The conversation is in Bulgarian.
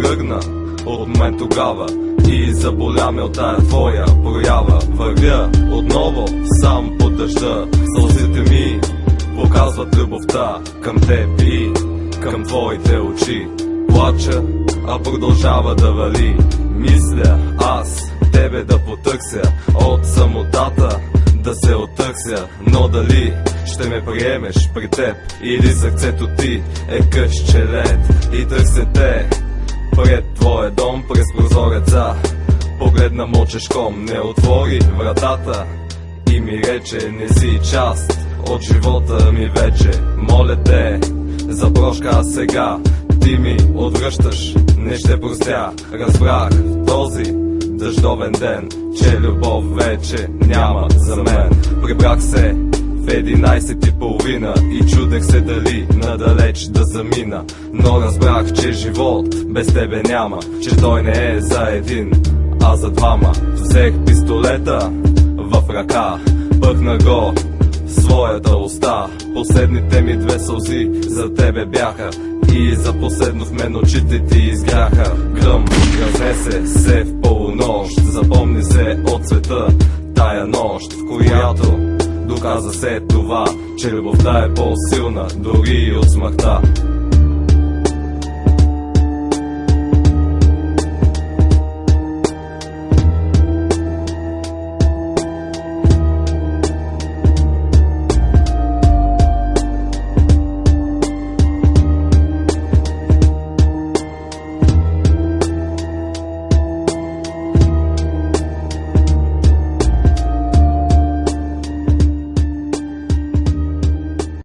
тръгна от момент тогава и заболя ме от тая твоя проява. Вървя отново сам по дъжда, сълзите ми показват любовта към теб и към твоите очи. Плача, а продължава да вали. Мисля аз тебе да потърся, от самотата да се оттърся. Но дали ще ме приемеш при теб, или сърцето ти е късче лед и търся те пред твоя дом през прозореца. Погледна мълчешком, не отвори вратата и ми рече: не си част от живота ми вече. Моля те за прошка, а сега ти ми отвръщаш, не ще простя. Разбрах в този дъждовен ден, че любов вече няма за мен. Прибрах се в 11:30 и чудех се дали надалеч да замина. Но разбрах, че живот без тебе няма, че той не е за един, а за двама. Взех пистолета в ръка, пъхна го в своята уста. Последните ми 2 сълзи за тебе бяха и за последно в мен очите ти изгряха. Гръм разнесе се в полунощ, запомни се от света тая нощ, в която доказа се това, че любовта е по-силна дори и от смъртта.